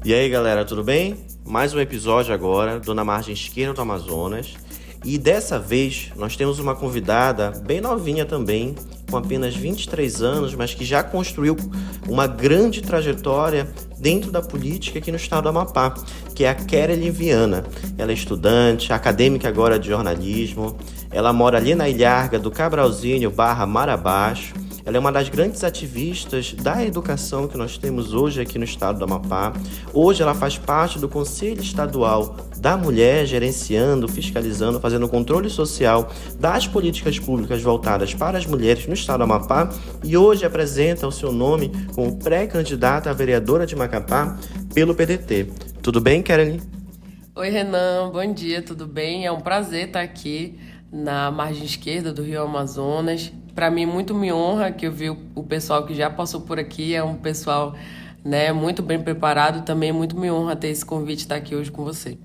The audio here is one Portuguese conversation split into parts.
E aí, galera, tudo bem? Mais um episódio agora do Na Margem Esquerda do Amazonas. E dessa vez nós temos uma convidada bem novinha também, com apenas 23 anos, mas que já construiu uma grande trajetória dentro da política aqui no estado do Amapá, que é a Kerelin Viana. Ela é estudante, acadêmica agora de jornalismo. Ela mora ali na Ilharga do Cabralzinho / Marabaixo. Ela é uma das grandes ativistas da educação que nós temos hoje aqui no estado do Amapá. Hoje ela faz parte do Conselho Estadual da Mulher, gerenciando, fiscalizando, fazendo controle social das políticas públicas voltadas para as mulheres no estado do Amapá e hoje apresenta o seu nome como pré-candidata a vereadora de Macapá pelo PDT. Tudo bem, Kerelin? Oi, Renan, bom dia, tudo bem? É um prazer estar aqui na margem esquerda do Rio Amazonas. Para mim, muito me honra que eu vi o pessoal que já passou por aqui, é um pessoal, né, muito bem preparado. Também muito me honra ter esse convite de estar aqui hoje com você.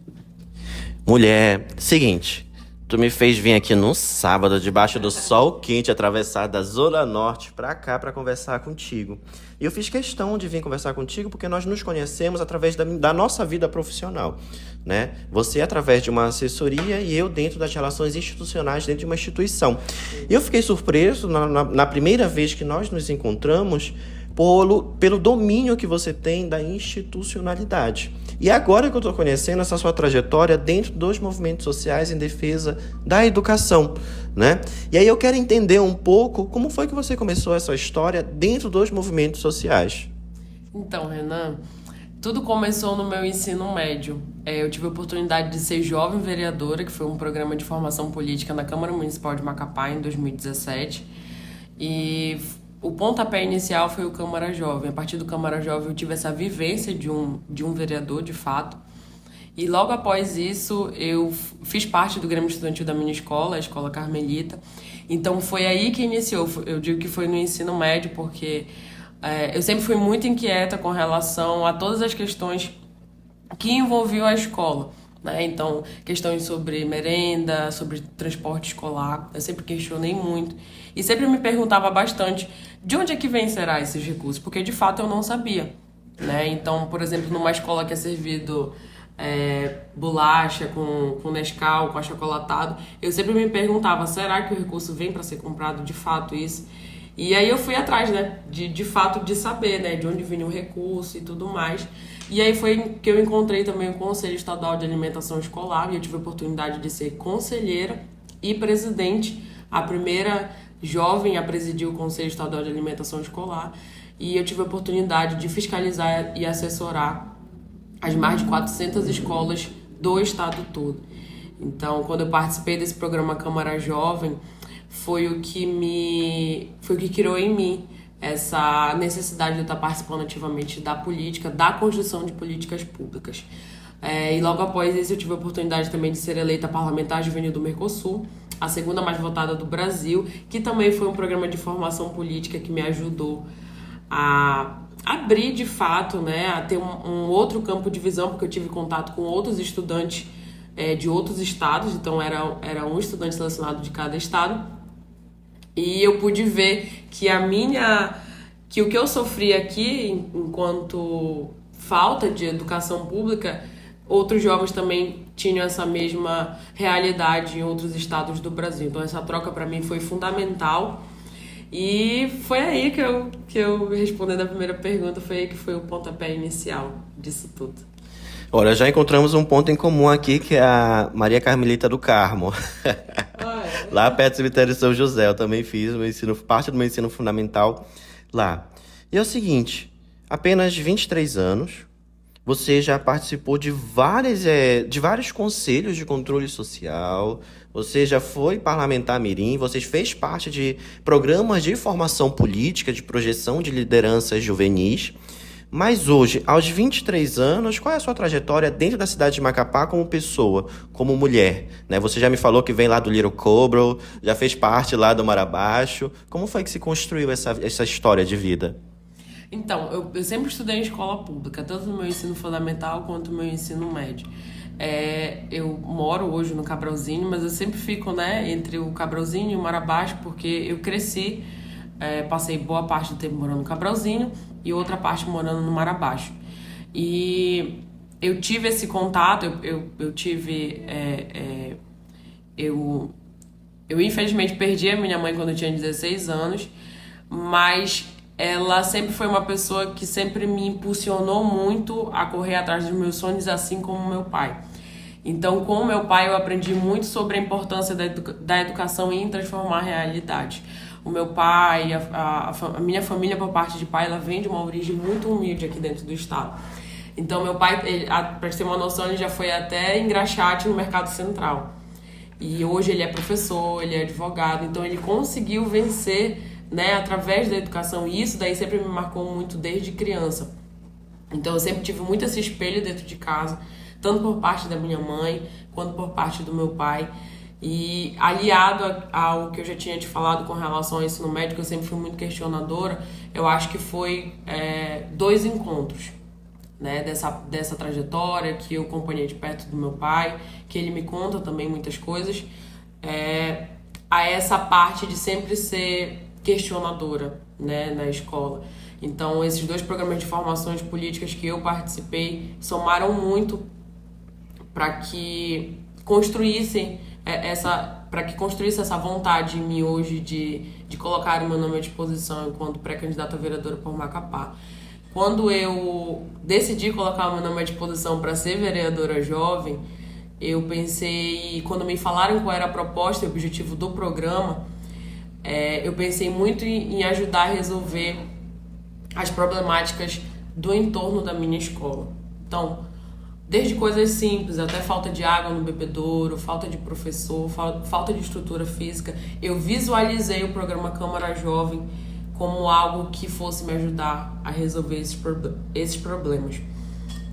Mulher, seguinte, tu me fez vir aqui num sábado, debaixo do sol quente, atravessar da Zona Norte pra cá pra conversar contigo. E eu fiz questão de vir conversar contigo porque nós nos conhecemos através da nossa vida profissional, né? Você através de uma assessoria e eu dentro das relações institucionais dentro de uma instituição. E eu fiquei surpreso na primeira vez que nós nos encontramos pelo domínio que você tem da institucionalidade. E agora que eu estou conhecendo essa sua trajetória dentro dos movimentos sociais em defesa da educação, né? E aí eu quero entender um pouco como foi que você começou essa história dentro dos movimentos sociais. Então, Renan, tudo começou no meu ensino médio. Eu tive a oportunidade de ser jovem vereadora, que foi um programa de formação política na Câmara Municipal de Macapá em 2017. E o pontapé inicial foi o Câmara Jovem. A partir do Câmara Jovem eu tive essa vivência de um vereador, de fato. E logo após isso eu fiz parte do Grêmio Estudantil da minha escola, a Escola Carmelita. Então foi aí que iniciou. Eu digo que foi no ensino médio porque eu sempre fui muito inquieta com relação a todas as questões que envolviam a escola, né? Então, questões sobre merenda, sobre transporte escolar, eu sempre questionei muito. E sempre me perguntava bastante de onde é que será esses recursos, porque de fato eu não sabia, né? Então, por exemplo, numa escola que é servido bolacha com Nescau, com achocolatado, eu sempre me perguntava, será que o recurso vem para ser comprado de fato isso? E aí eu fui atrás, né, de fato de saber, né, de onde vinha o recurso e tudo mais. E aí foi que eu encontrei também o Conselho Estadual de Alimentação Escolar e eu tive a oportunidade de ser conselheira e presidente, a primeira jovem a presidir o Conselho Estadual de Alimentação Escolar. E eu tive a oportunidade de fiscalizar e assessorar as mais de 400 escolas do estado todo. Então, quando eu participei desse programa Câmara Jovem, foi o que criou em mim essa necessidade de estar participando ativamente da política, da construção de políticas públicas. E logo após isso eu tive a oportunidade também de ser eleita parlamentar juvenil do Mercosul, a segunda mais votada do Brasil, que também foi um programa de formação política que me ajudou a abrir de fato, né, a ter um outro campo de visão, porque eu tive contato com outros estudantes de outros estados, então era um estudante selecionado de cada estado, e eu pude ver que o que eu sofri aqui enquanto falta de educação pública, outros jovens também tinham essa mesma realidade em outros estados do Brasil. Então essa troca para mim foi fundamental. E foi aí que eu respondendo a primeira pergunta, foi aí que foi o pontapé inicial disso tudo. Olha, já encontramos um ponto em comum aqui, que é a Maria Carmelita do Carmo. Lá perto do cemitério de São José, eu também fiz parte do meu ensino fundamental lá. E é o seguinte, apenas 23 anos, você já participou de vários conselhos de controle social, você já foi parlamentar mirim, você fez parte de programas de formação política, de projeção de lideranças juvenis. Mas hoje, aos 23 anos, qual é a sua trajetória dentro da cidade de Macapá como pessoa, como mulher? Né? Você já me falou que vem lá do Little Cobro, já fez parte lá do Marabaixo. Como foi que se construiu essa história de vida? Então, eu sempre estudei em escola pública, tanto no meu ensino fundamental quanto no meu ensino médio. Eu moro hoje no Cabralzinho, mas eu sempre fico, né, entre o Cabralzinho e o Marabaixo, porque eu cresci, passei boa parte do tempo morando no Cabralzinho e outra parte morando no Marabaixo. E eu tive esse contato, eu infelizmente perdi a minha mãe quando eu tinha 16 anos, mas ela sempre foi uma pessoa que sempre me impulsionou muito a correr atrás dos meus sonhos, assim como meu pai. Então, com o meu pai, eu aprendi muito sobre a importância da educação em transformar a realidade. O meu pai, a minha família, por parte de pai, ela vem de uma origem muito humilde aqui dentro do estado. Então, meu pai, para ter uma noção, ele já foi até engraxate no Mercado Central. E hoje ele é professor, ele é advogado, então ele conseguiu vencer, né, através da educação. E isso daí sempre me marcou muito desde criança. Então, eu sempre tive muito esse espelho dentro de casa, tanto por parte da minha mãe, quanto por parte do meu pai. E aliado ao que eu já tinha te falado com relação ao ensino médio, que eu sempre fui muito questionadora, eu acho que foi 2 encontros, né, dessa trajetória que eu acompanhei de perto do meu pai, que ele me conta também muitas coisas, a essa parte de sempre ser questionadora, né, na escola. Então, esses 2 programas de formações políticas que eu participei somaram muito para que construísse essa vontade em mim hoje de colocar o meu nome à disposição enquanto pré-candidata a vereadora por Macapá. Quando eu decidi colocar o meu nome à disposição para ser vereadora jovem, eu pensei, quando me falaram qual era a proposta e o objetivo do programa, eu pensei muito em ajudar a resolver as problemáticas do entorno da minha escola. Então, desde coisas simples, até falta de água no bebedouro, falta de professor, falta de estrutura física, eu visualizei o programa Câmara Jovem como algo que fosse me ajudar a resolver esses problemas.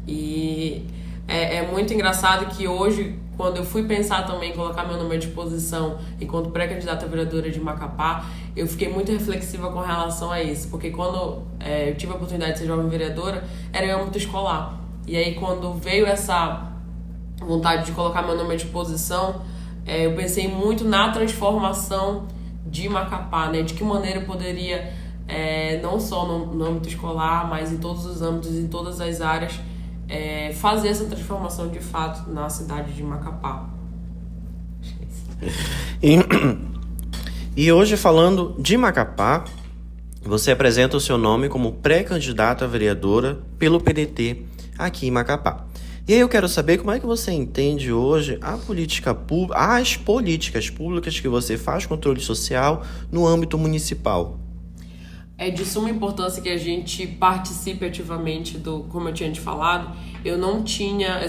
E é muito engraçado que hoje, quando eu fui pensar também em colocar meu nome à disposição enquanto pré-candidata a vereadora de Macapá, eu fiquei muito reflexiva com relação a isso, porque quando eu tive a oportunidade de ser jovem vereadora, era em âmbito escolar. E aí, quando veio essa vontade de colocar meu nome à disposição, eu pensei muito na transformação de Macapá, né? De que maneira eu poderia, não só no âmbito escolar, mas em todos os âmbitos, em todas as áreas, fazer essa transformação de fato na cidade de Macapá. E hoje, falando de Macapá, você apresenta o seu nome como pré-candidato a vereadora pelo PDT aqui em Macapá. E aí eu quero saber como é que você entende hoje as políticas públicas que você faz controle social no âmbito municipal. É de suma importância que a gente participe ativamente como eu tinha te falado. Eu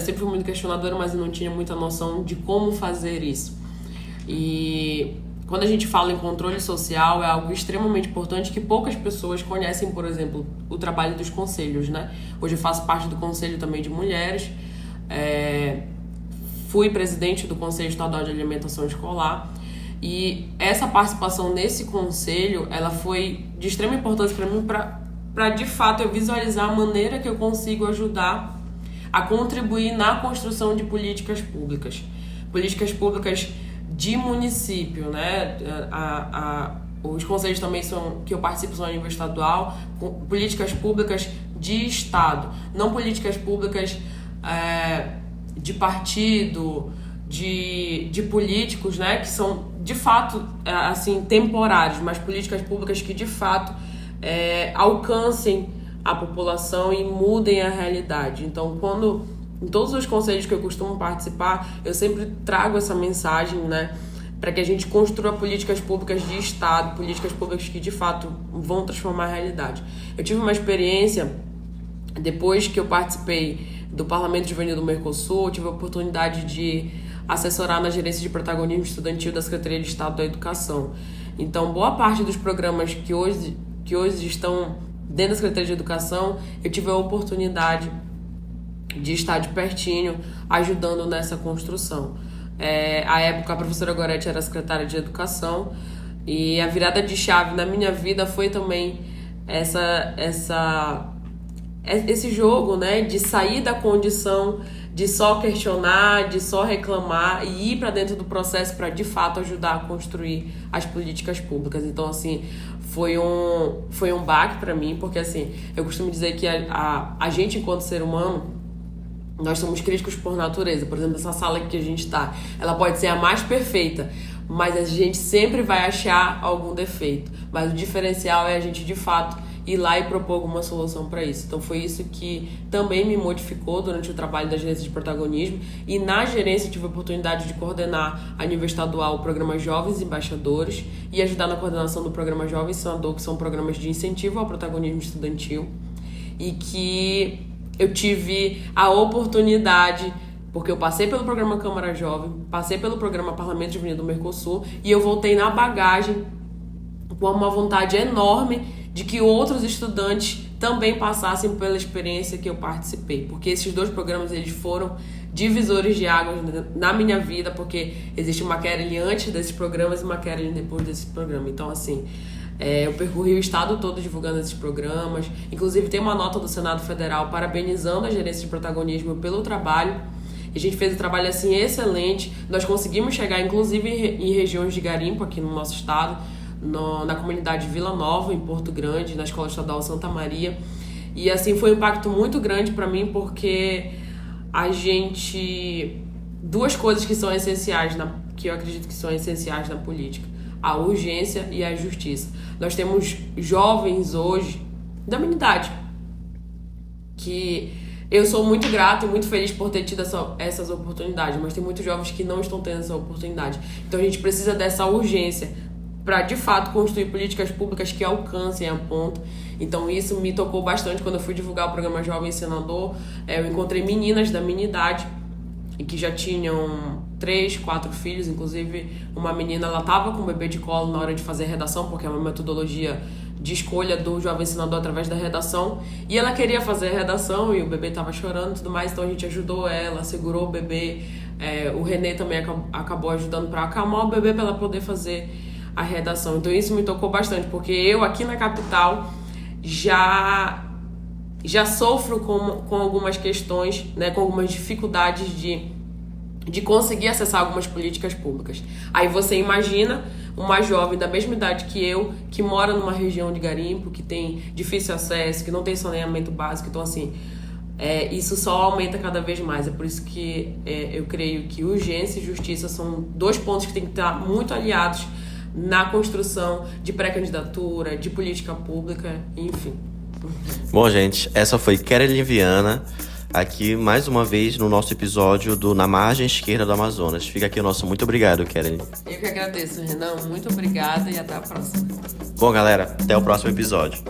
sempre fui muito questionadora, mas eu não tinha muita noção de como fazer isso. E quando a gente fala em controle social, é algo extremamente importante que poucas pessoas conhecem, por exemplo, o trabalho dos conselhos, né? Hoje eu faço parte do Conselho também de Mulheres, fui presidente do Conselho Estadual de Alimentação Escolar, e essa participação nesse conselho, ela foi de extrema importância para mim, para de fato eu visualizar a maneira que eu consigo ajudar a contribuir na construção de políticas públicas de município, né? Os conselhos também que eu participo são a nível estadual, políticas públicas de estado, não políticas públicas de partido, de políticos, né? Que são de fato assim temporários, mas políticas públicas que de fato alcancem a população e mudem a realidade. Então, em todos os conselhos que eu costumo participar, eu sempre trago essa mensagem, né, para que a gente construa políticas públicas de Estado, políticas públicas que de fato vão transformar a realidade. Eu tive uma experiência, depois que eu participei do Parlamento Juvenil do Mercosul, eu tive a oportunidade de assessorar na gerência de protagonismo estudantil da Secretaria de Estado da Educação. Então, boa parte dos programas que hoje estão dentro da Secretaria de Educação, eu tive a oportunidade de estar de pertinho ajudando nessa construção. À época, a professora Gorete era secretária de Educação, e a virada de chave na minha vida foi também esse jogo, né, de sair da condição de só questionar, de só reclamar e ir para dentro do processo para de fato ajudar a construir as políticas públicas. Então, assim, foi um baque para mim, porque assim, eu costumo dizer que a gente, enquanto ser humano, nós somos críticos por natureza. Por exemplo, essa sala que a gente está, ela pode ser a mais perfeita, mas a gente sempre vai achar algum defeito. Mas o diferencial é a gente, de fato, ir lá e propor alguma solução para isso. Então foi isso que também me modificou durante o trabalho da gerência de protagonismo. E na gerência tive a oportunidade de coordenar a nível estadual o programa Jovens Embaixadores e ajudar na coordenação do programa Jovem Senador, que são programas de incentivo ao protagonismo estudantil. E que eu tive a oportunidade, porque eu passei pelo programa Câmara Jovem, passei pelo programa Parlamento Juvenil do Mercosul, e eu voltei na bagagem com uma vontade enorme de que outros estudantes também passassem pela experiência que eu participei. Porque esses 2 programas, eles foram divisores de águas na minha vida, porque existe uma Kerelin antes desses programas e uma Kerelin depois desses programas. Então, assim, eu percorri o estado todo divulgando esses programas. Inclusive, tem uma nota do Senado Federal parabenizando a gerência de protagonismo pelo trabalho. A gente fez um trabalho, assim, excelente. Nós conseguimos chegar, inclusive, em regiões de garimpo aqui no nosso estado, na comunidade Vila Nova, em Porto Grande, na Escola Estadual Santa Maria. E assim, foi um impacto muito grande para mim, porque duas coisas que são essenciais, que eu acredito que são essenciais na política: a urgência e a justiça. Nós temos jovens hoje, da minha idade, que eu sou muito grata e muito feliz por ter tido essas oportunidades, mas tem muitos jovens que não estão tendo essa oportunidade. Então a gente precisa dessa urgência para, de fato, construir políticas públicas que alcancem a ponto. Então isso me tocou bastante quando eu fui divulgar o programa Jovem Senador. Eu encontrei meninas da minha idade e que já tinham 3, 4 filhos. Inclusive, uma menina, ela estava com o bebê de colo na hora de fazer a redação, porque é uma metodologia de escolha do Jovem Senador através da redação, e ela queria fazer a redação e o bebê estava chorando e tudo mais, então a gente ajudou ela, segurou o bebê. O Renê também acabou ajudando para acalmar o bebê para ela poder fazer a redação. Então isso me tocou bastante, porque eu aqui na capital já sofro com algumas questões, né, com algumas dificuldades de conseguir acessar algumas políticas públicas. Aí você imagina uma jovem da mesma idade que eu, que mora numa região de garimpo, que tem difícil acesso, que não tem saneamento básico. Então, assim, isso só aumenta cada vez mais. É por isso que eu creio que urgência e justiça são 2 pontos que têm que estar muito aliados na construção de pré-candidatura, de política pública, enfim. Bom, gente, essa foi Kerelin Viana, aqui mais uma vez no nosso episódio do Na Margem Esquerda do Amazonas. Fica aqui o nosso muito obrigado, Kerelin. Eu que agradeço, Renan. Muito obrigada e até a próxima. Bom, galera, até o próximo episódio.